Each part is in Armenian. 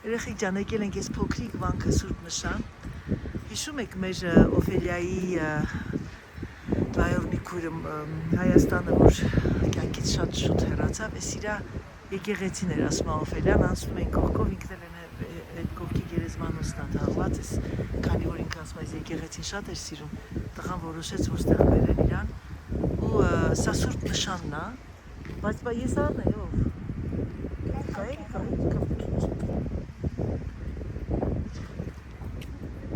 Երեխեք ջան, եկել ենք ես փոքրիկ վանքը Սուրբ Նշան։ Հիշում եք մեր Օֆելիայի Բայորնի քույրը Հայաստանը, որ կյանքից շատ շուտ հեռացավ, էս իրա եկեղեցին էր, ասում Օֆելիան, անցնում էին կողքով, ինքն էլ այդ կողքի գերեզմանոցն է թաղված, էս քանի որ ինքը ասում այս եկեղեցին շատ էր սիրում, տղան որոշեց, որ ստեղ բերեն իրան, ու սա Սուրբ Նշանն է, բայց ես առնեյով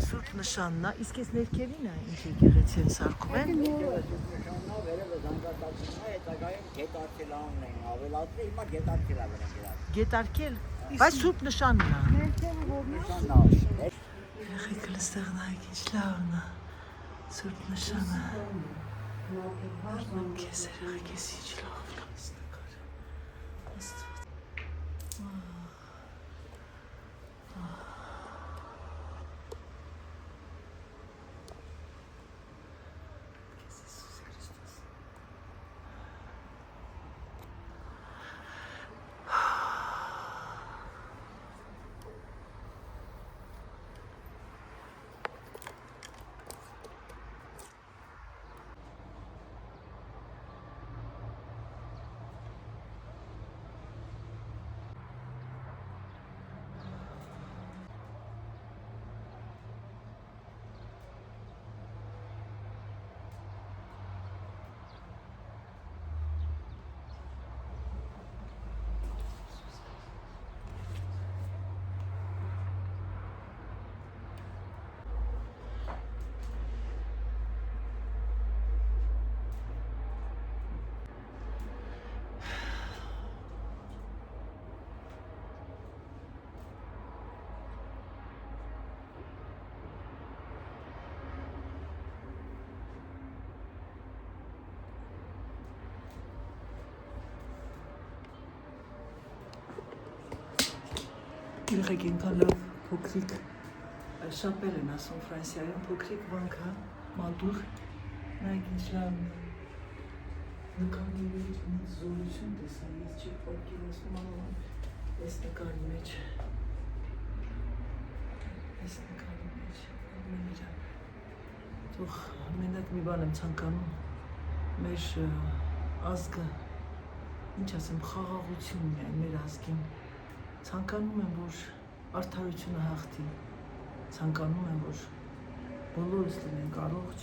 Սուրբ Նշանն է, իսկ ես ներքևին է ինչ եկեղեցի են սարքում են։ Սուրբ Նշանն է, վերևը զանգակացումն է, հետագայում գետարկելանն են ավելացրել, հիմա գետարկելա վերել։ Գետարկել, բայց Սուրբ Նշանն է։ Նշանն է։ Երեխեք լստեղ նայեք ինչ լավն է, Սուրբ Նշանը։ Արնում քեզ երեխեք ես ինչ լավ նկար։ Երեխեք ինքան լավ փոքրիկ շապել են ասում Ֆրանսիայում, փոքրիկ վանքը, մադուր, նայք ինչ լավ նկարների մեջ զորություն տեսա, ես չի պատկերացնում անոն, ես նկարի մեջ, ադմեն իրան, թող մենակ մի բան եմ ցանկանում, մեր ազգը, ինչ ասեմ, խաղաղությունն է մեր ազգին, ցանկանում եմ, որ արդարությունը հաղթի, ցանկանում եմ, որ բոլորս լինենք առողջ,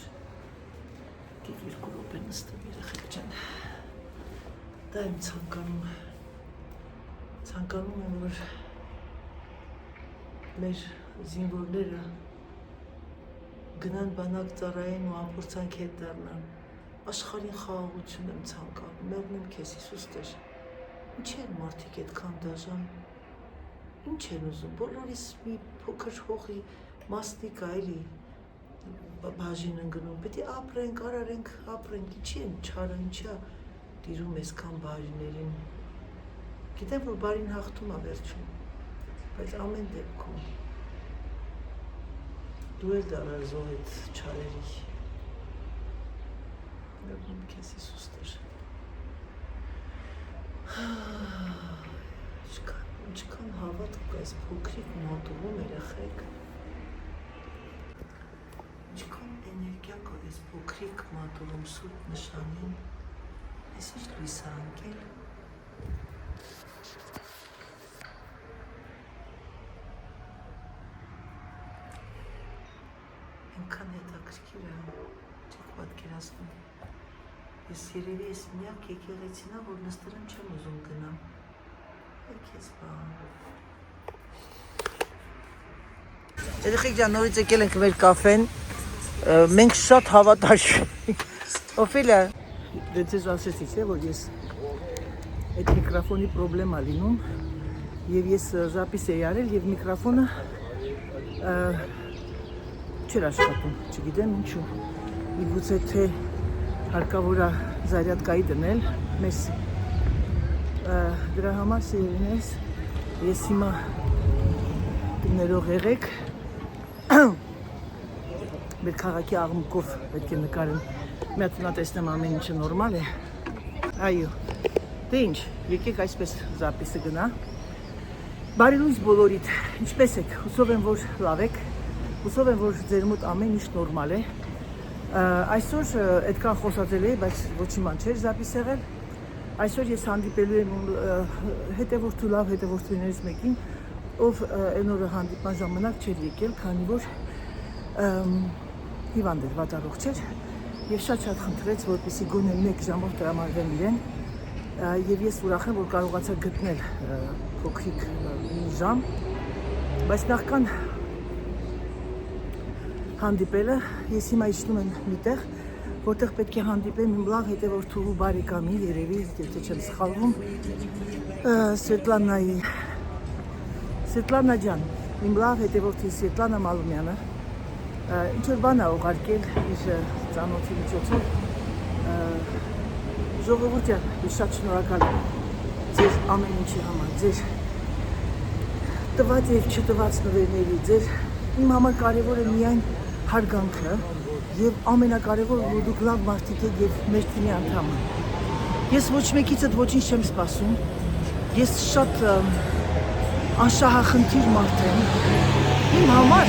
գետ երկու րոպե նստեմ երեխեք ջան, դա եմ ցանկանում եմ, որ մեր զինվորները գնան բանակ ծառայեն ու ամփորձանք հետ դառնան, աշխարհին խաղաղություն եմ ցանկանում, մեղմ եմ քեզ Հիսուս Տեր, ինչ են մարդիկ այդքան դաժան, ինչ են ուզում, բոլորիս մի փոքր հողի մասնիկ է էլի բաժին ընկնում, պետք է ապրենք, արարենք, ապրենք, ինչի են չարը, ինչա տիրում այսքան բարիներին, գիտեմ, որ բարին հաղթում է վերջում, բայց ամեն դեպքում դու էլ դարար զոհ այդ չարերի, մեղմ քեզ Հիսուս Տեր, ինչքան հավատք կա այս փոքրիկ մատուղում երեխեք, ինչքան էներգիա կա այս փոքրիկ մատուղում Սուրբ Նշանին, ես ինչ լույս է անկել, այնքան հետաքրքիր է, չեք պատկերացնում, ես երևի ես միակ եկեղեցին է, որ նստել չեմ ուզում գնամ, Քեզ բան։ Երեխեք ջան, նորից եկել ենք մեր կաֆեն, մենք շատ հավատաշ Օֆելիա, դե ձեզ ասեցիք, որ ես այդ միկրոֆոնի պրոբլեմա լինում և ես զապիս էի արել և միկրոֆոնը չէր աշխատում, չգիտեմ ինչու, միգուցե թե հարկավոր է զարյատկայի դնել, մեզ դրա համար սիրելիներս, ես հիմա ներող եղեք, մեր քաղաքի աղմուկով պետք է նկարեմ, մի հատ տեսնեմ ամեն ինչը նորմալ է, այո, դե ինչ, եկեք այսպես զապիսը գնա, Բարի լույս բոլորիդ, ինչպես եք, հուսով եմ, որ լավ եք, հուսով եմ, որ ձեր մոտ ամեն ինչ նորմալ է։ Այսօր այդքան խոսածել էի, բայց ոչինչ ման չէր զապիս եղել։ Այսօր ես հանդիպելու եմ հետևորդու լավ հետևորդուներից մեկին, ով այն օրը հանդիպման ժամանակ չէր եկել, քանի որ հիվանդ էր, վատառողջ էր եւ շատ խնդրեց, որպեսզի գոնե 1 ժամով տրամադրեմ իրեն։ Եվ ես ուրախ եմ, որ կարողացա գտնել փոքրիկ մի ժամ, բայց նախքան հանդիպելը ես հիմա իջնում եմ միտեղ, որտեղ պետք է հանդիպեմ իմ լավ հետևորդու բարեկամի, երևի, եթե չեմ սխալվում, Սվետլանա ջան, իմ լավ հետևորդի Սվետլանա Մալումյանը, ինչ որ բան է ուղարկել իր ծանոթի միջոցով, Ժողովուրդ ջան, ես շատ շնորհակալ եմ ձեր ամեն ինչի համար, ձեր տված եւ չտված նվերների, ձեր իմ համար կարևոր է միայն հարգանքը եւ ամենակարևորը, որ դուք լավ մարդիկ եք եւ մեր թիմի անդամ եք։ Ես ոչ մեկիցդ ոչինչ չեմ սպասում։ Ես շատ անշահախնդիր մարդ եմ։ Իմ համար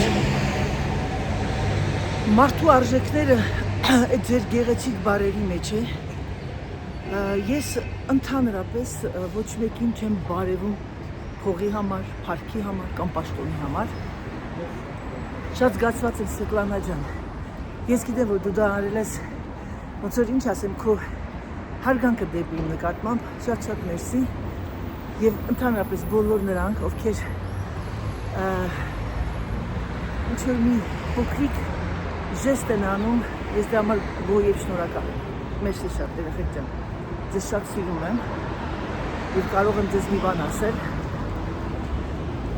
մարդու արժեքները այդ ձեր գեղեցիկ բարերի մեջ է։ Ես ընդհանրապես ոչ մեկին չեմ բարևում փողի համար, փառքի համար կամ պաշտոնի համար։ Շատ զգացված եմ Սվետլանա ջան։ Ես գիտեմ, որ դու դա արել ես, ոնց որ ինչ ասեմ, քո հարգանքը դեպի իմ նկատմամբ, շատ մերսի եւ ընդհանրապես բոլոր նրանք, ովքեր ինչ որ մի փոքրիկ ժեստ են անում, ես դրա համար գոհ եւ շնորհակալ եմ։ Մերսի շատ երեխեք ջան։ Ձեզ շատ սիրում եմ և կարող եմ ձեզ մի բան ասել,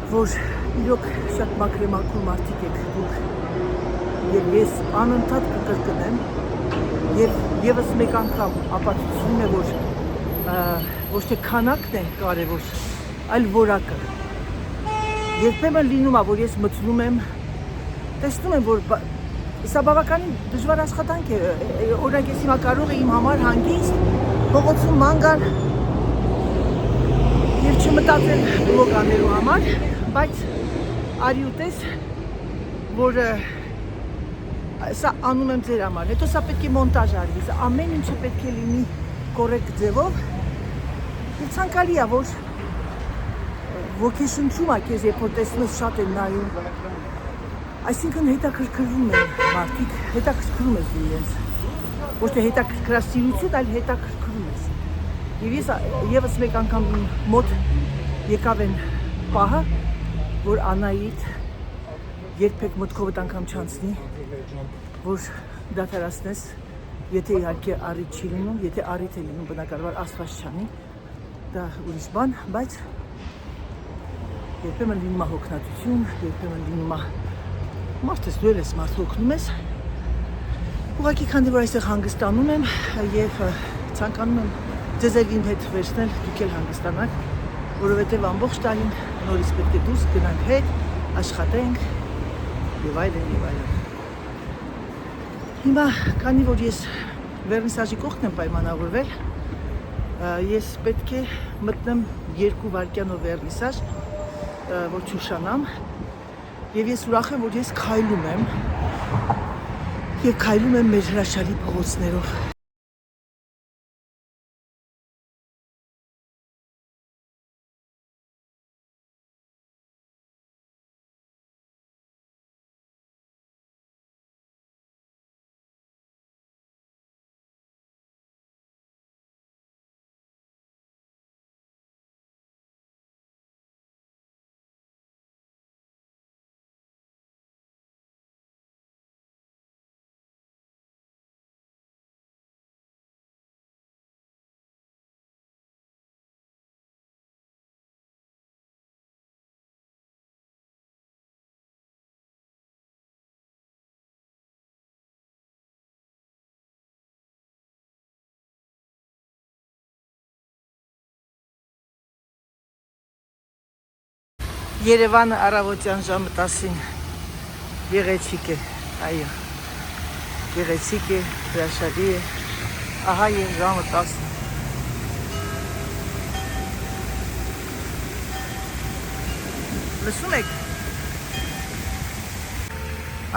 որ իրոք շատ մաքրեմաքուր մարդիկ եք դուք և ես անընդհատ կկրկնեմ և ևս մեկ անգամ ապացուցում է, որ ոչ թե քանակն է կարևոր, այլ որակը։ Երբեմն լինում է, որ ես մտնում եմ, տեսնում եմ, որ սա բավականին դժվար աշխատանք է, օրինակ ես հիմա կարող եմ իմ համար հանգիստ փողոցում ման գալ եւ չմտածել բլոգ անելու համար, բայց արի ու տես, որ սա անում եմ ձեր համար, հետո սա պետք է մոնտաժ արվի, սա ամեն ինչը պետք է լինի կորեկտ ձևով եւ ցանկալի է, որ ոգեշնչում է քեզ, երբ որ տեսնում ես շատ են նայում, այսինքն հետաքրքրվում են մարդիկ, հետաքրքրում ես դու իրենց, ոչ թե հետաքրքրասիրություն, այլ հետաքրքրում ես։ Եվ ես ևս մեկ անգամ մոտ եկավ են պահը, որ Անահիտ երբեք մտքովդ անգամ չանցնի, որ դադարացնես, եթե իհարկե առիթ չի լինում, եթե առիթ է լինում բնականաբար Աստված չանի, դա ուրիշ բան, բայց երբեմն լինում է հոգնածություն, երբեմն լինում է մարդս դու ես մարդ օգնում ես, ուղղակի քանի որ այստեղ հանգստանում եմ եւ ցանկանում եմ ձեզ իմ հետ վերցնել, դուք էլ հանգստանաք, որովհետեւ ամբողջ տարին նորից պետք է դուրս գնանք հետ, աշխատենք եւ այլն եւ այլն։ Հիմա քանի որ ես վերնիսաժի կողքն եմ պայմանավորվել, ես պետք է մտնեմ 2 վայրկյանով վերնիսաժ, որ չուշանամ։ Եվ ես ուրախ եմ, որ ես քայլում եմ և քայլում եմ մեր հրաշալի փողոցներով։ Երևանը առավոտյան ժամը 10-ին գեղեցիկ է, այո, գեղեցիկ է, հրաշալի է, ահա և ժամը 10։ Լսում եք։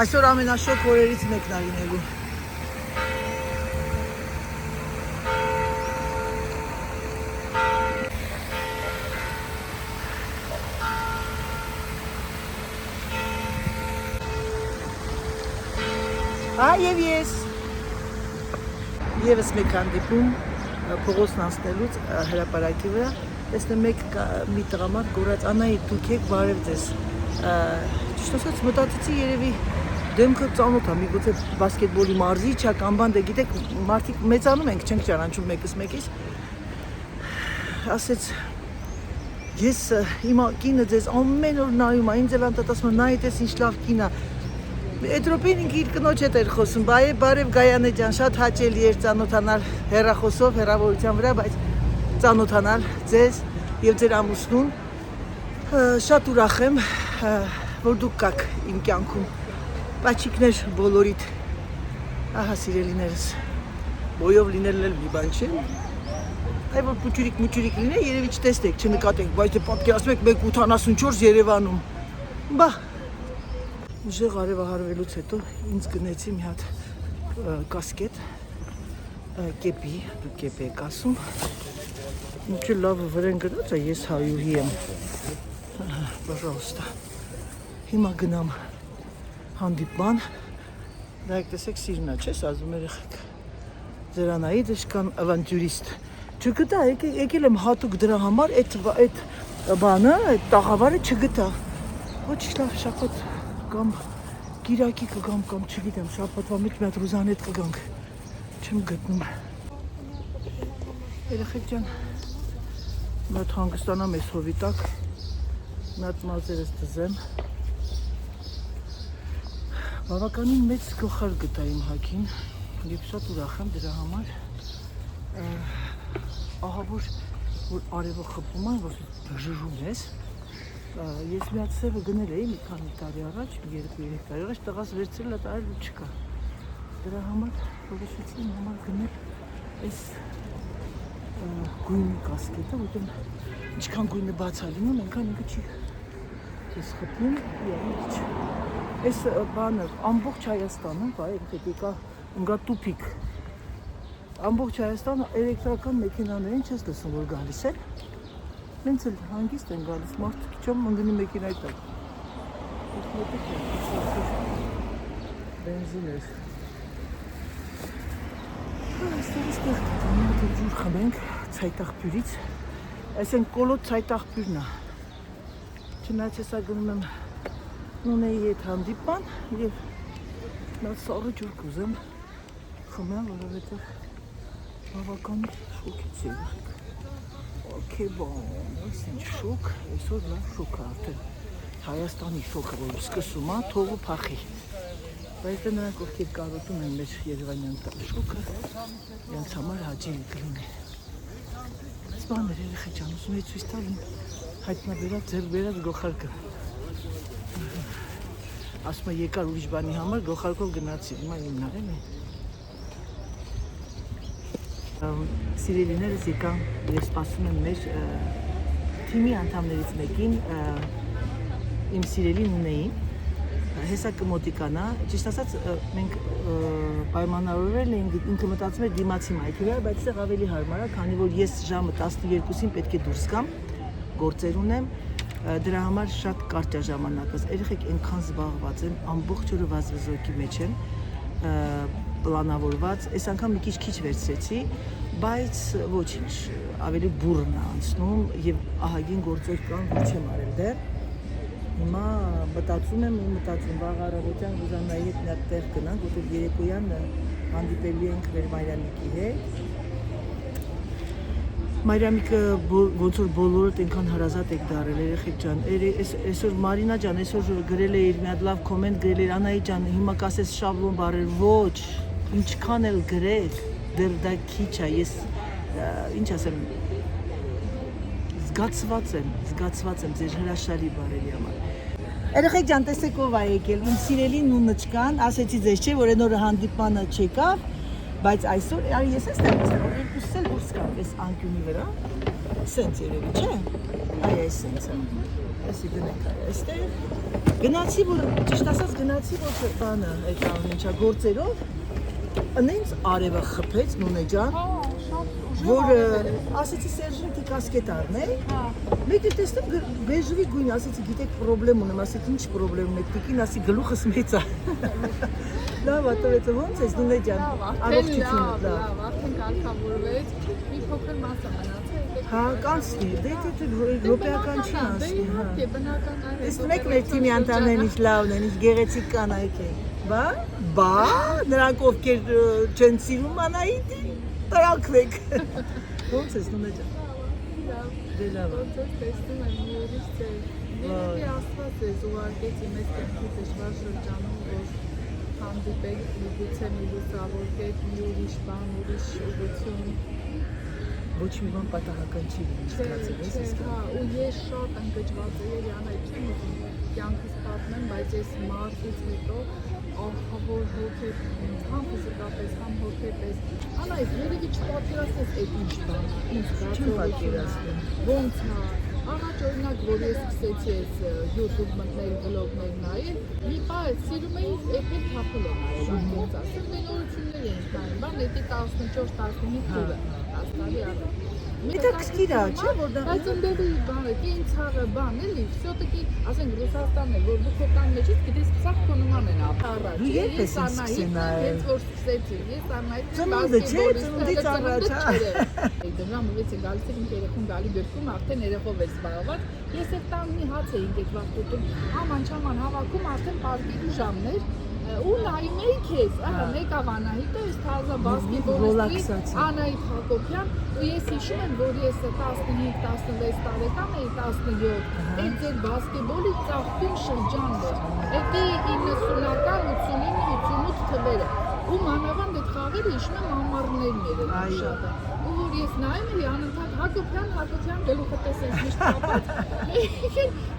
Այսօր ամենաշոգ օրերից մեկն է լինելու։ Եվ ես եւս մեկ հանդիպում փողոցն անցնելուց հրապարակի վրա տեսնեմ մի տղամարդ գորած Անայի դուք եք բարև ձեզ ճիշտ ասած մտածեցի երևի դեմքը ծանոթ է միգուցե բասկետբոլի մարզիչ է կամ բան դե գիտեք մարդիկ մեծանում ենք չենք ճանաչում մեկս մեկից ասեց ես իմ կինը ձեզ ամեն օր նայում է ինձ էլ անտատ ասում նայ դες ինչ լավ կին է Այդ րոպին ինքը իր կնոջ հետ էր խոսում, բարև Գայանե ջան, շատ հաճելի էր ծանոթանալ հեռախոսով, հեռավորության վրա, բայց ծանոթանալ ձեզ եւ ձեր ամուսնուն։ Շատ ուրախ եմ, որ դուք կաք իմ կյանքում։ Պաչիկներ բոլորիդ։ Ահա սիրելիներս։ Բոյով լինելն էլ մի բան չէ։ Այ որ փուչուրիկ լինե, երևի չտեսնեք, չնկատենք, բայց դե պատկերացնում եք 1:84 Երևանում։ Բա Ուժեղ արևահարվելուց հետո ինձ գնեցի մի հատ կասկետ, կեպի, դու կեպ եք ասում, ինչի լավ վրեն գնաց է, ես հայուհի եմ, պожалуйста, հիմա գնամ հանդիպման, դա եք տեսեք սիրնա, չես ասում երեխեք, ձերանայի դեշկան ավանտյուրիստ, չգտա, եկել եմ հատուկ դրա համար, այդ բանը, այդ տաղավարը չգտա, ոչ լավ շապատ, կամ գիրակի կգամ կամ չգիտեմ շաբաթվա մեջ մի հատ ռուզանետ կգանք չեմ գտնում երեխեք ջան մի հատ հանգստանամ ես հովի տակ մի հատ մազերս դզեմ բավականին մեծ գլխար գտա իմ հագին եւ շատ ուրախ եմ դրա համար ահա որ արևը խփում է որ բժժում ես Ես մի հատ սևը գնել էի մի քանի տարի առաջ, 2-3 տարի առաջ, տղաս վերցրել է տարել ու չկա։ Դրա համար որոշեցի իմ համար գնել այս գույնի կասկետը, որտեղ ինչքան գույնը բաց է լինում, այնքան ինքը չի ես խփում, իհարկե։ Այս բանը ամբողջ Հայաստանը, բայ դեպիկա ունգա տուփիկ։ Ամբողջ Հայաստանը էլեկտրական մեքենաներին չես լսում որ գալիս է։ Մենք էլ հանգիստ են գալիս, մարդը քիչում ընկնի մեքենայի տակ։ Բենզին էր։ Այստեղ մենք ջուր խմենք ցայտաղբյուրից։ Այսեն կոլոտ ցայտաղբյուրն է։ Չնայած հեսա գնում եմ նունեի հետ հանդիպան եւ նա սառը ջուր կուզեմ խմեմ, որովհետեւ բավական շոկից է եղել։ Okay, այս ինչ շոկ, այսօր լավ շոկ է արդեն Հայաստանի շոկը, որ սկսում է, թողու փախի բայց դա նրանք ովքեր կարոտում են մեր երևանյան շոկը իրենց համար հաճելի կլինի այս բաներ երեխեք ջան, ուզում էի ցույց տալ հայտնաբերած, ձեռք բերած գլխարկը ասում է եկար ուրիշ բանի համար, գլխարկով գնացի, հիմա իմն արել է Սիրելիներս եկան և սպասում եմ մեր թիմի անդամներից մեկին իմ սիրելի նունեին հեսա կմոտիկանա, ճիշտ ասած մենք պայմանավորվել էինք, ինքը մտածում էր դիմացի մայթի վրա, բայց այստեղ ավելի հարմար է, քանի որ ես ժամը 12-ին պետք է դուրս գամ, գործեր ունեմ, դրա համար շատ կարճ է ժամանակս, երեխեք այնքան զբաղված եմ, ամբողջ օրը վազվզոկի մեջ եմ, պլանավորված, այս անգամ մի քիչ վերցրեցի, բայց ոչինչ, ավելի բուրն է անցնում եւ ահագին գործեր կան, որ չեմ արել դեռ։ Հիմա մտածում եմ, վաղ առավոտյան Ռուզանայի հետ մի հատ տեղ գնանք, որտեղ երեկոյան հանդիպելու ենք մեր Մարիամիկի հետ։ Մարիամիկը ոնց որ բոլորդ այնքան հարազատ եք դարել, երեխեք ջան, այսօր Մարինա ջան, այսօր գրել էիր մի հատ լավ կոմենտ գրել էիր, Անայի ջան, հիմա կասես շաբլոն բարեր, ոչ, ինչքան էլ գրեք, դեռ դա քիչ է, ես ինչ ասեմ, զգացված եմ ձեր հրաշալի բարերի համար։ Երեխեք ջան, տեսեք ով է եկել, իմ սիրելի նուննչկան, ասեցի ձեզ չէ, որ այն օրը հանդիպմանը չեկավ, բայց այսօր ես էստեղ երկուսս էլ դուրս գամ, այս անկյունի վրա, սենց երևի, չէ։ Այ այսինց է։ Այսի դնենք այ այստեղ։ Գնացի որ ճիշտ ասած գնացի որ բանը այդ ամենը գործերով անենց արևը խփեց Նունե ջան, որ ասեցի Սերժին դի կասկետ առնե։ Մեկ էլ տեսնեմ բեժվի գույն, ասեցի գիտեք խնդրեմ ունեմ, ասեցի ինչ խնդրեմ ունեք, տիկին ասի գլուխս մեծ է։ Լավ, ատվեց ոնց ես Նունե ջան, առողջություն։ Լավ, արդեն կարգավորվեց, մի փոքր մասը մնացել։ Հա, կանցնի, դե ռոպեական չի անցնի, հա։ Բնական այն։ Տեսնում եք մեր թիմի անդամներն ինչ լավն են, ինչ գեղեցիկ կանայք են։ Բա, նրանք ովքեր չեն սիրում Անահիտին, տրաքվեք։ Ոնց ես Նունե ջան։ Դե լավ։ Ոնց ես տեսնում եմ մի ուրիշ ձեր։ Երևի Աստված է ուղարկեցի մեզ կյանքի դժվար շրջանում, որ հանդիպեք, միգուցե մի լուսավորվեք, մի ուրիշ բան, ուրիշ ուղղություն։ Ոչ մի բան պատահական չի լինի, հա, ու ես շատ ընկճված եմ, Անահիտ, չեմ ուզում կյանքս պատմեմ, բայց այս մարտից հետո ահավոր հոգետ, համ ֆիզիկապես, համ հոգեպես։ Անահիտ, երևի չպատկերացնես այդ ինչ բան, ինչ չեմ պատկերացնում։ ոնց հա, առաջ օրինակ, որ ես սկսեցի այս YouTube մտնել, վլոգներ նայել, մի պահ սիրում էի էփել թափել նայել, ոնց ասեմ, դե նորություններ էին նայում, բան էդի 14-15 թիվը, 10 տարի առաջ։ Հետաքրքիր է, չէ՞ որ դա Բայց ընդդեղի բանը, կինցաղը բան էլի, всё-таки, ասենք Ռուսաստանն է, որ դու քո տան մեջ ես, գիտես, սա քո նման են առաջ։ Դու երբ ես սկսեցի նայել։ Հենց որ սկսեցի, ես Անահիտ Ծնունդը չէ, ծնունդից առաջ, հա։ Դրամ ուրիշ է գալիս եմ երեխուն գալի գրքում, արդեն երեխով էր զբաղված։ Ես էլ տան մի հաց էինք այդ վաղտուտում, աման-չաման հավաքում, արդեն պարկի ժամն էր։ Ու նայում էի քեզ, ահա եկավ Անահիտը, այս թազա բասկետբոլիստի Անահիտ Հակոբյան, ու ես հիշում եմ, որ ես 15-16 տարեկան էի, 17, այդ ձեր բասկետբոլի ծաղկին շրջանն էր, էդի 90-ական, 89-88 թվերը, ու մանավանդ այդ խաղերը հիշում եմ ամառներն էր շատը, ու որ ես նայում էի անընդհատ Հակոբյան գլուխը տեսես միշտ կապած,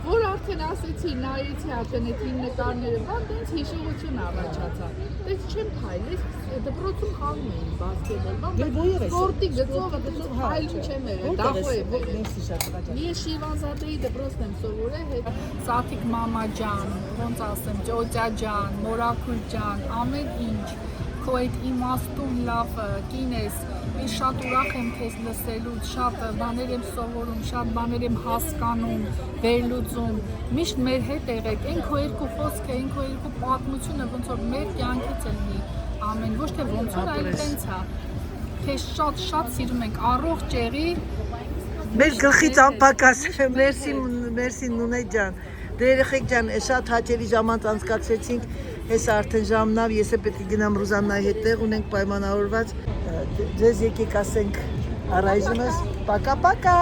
որ արդեն ասեցի, նայեցի արդեն այդ հին նկարները, բան տենց հիշողություն առաջացավ, տենց չեմ քայլել, դպրոցում խաղում էին բասկետբոլ, սպորտի գծով քայլում չեմ եղել, դախո է, ես Շիրվանզադեի դպրոցն եմ սովորել, հետ Սաթիկ մամա ջան, ոնց ասեմ, ջոջա ջան, մորաքուր ջան, ամեն ինչ, քո այդ իմաստուն լավ կին ես, ես շատ ուրախ եմ քեզ լսելուց, շատ բաներ եմ սովորում, շատ բաներ եմ հասկանում, վերլուծում, միշտ մեր հետ եղեք, այն քո երկու խոսքը, այն քո երկու պատմությունը, ոնց որ մեր կյանքից է լինի ամեն, ոչ թե ոնց որ այլ տենց է, քեզ շատ սիրում ենք, առողջ եղի, մեր գլխից անպակաս, մերսի Նունե ջան, դե երեխեք ջան, շատ հաճելի ժամանց անցկացրեցինք, հեսա արդեն ժամն ավ, ես է պետք է գնամ Ռուզաննայի հետ տեղ ունենք պայմանավորված, ձեզ եկեք ասենք առայժմս, պակա-պակա։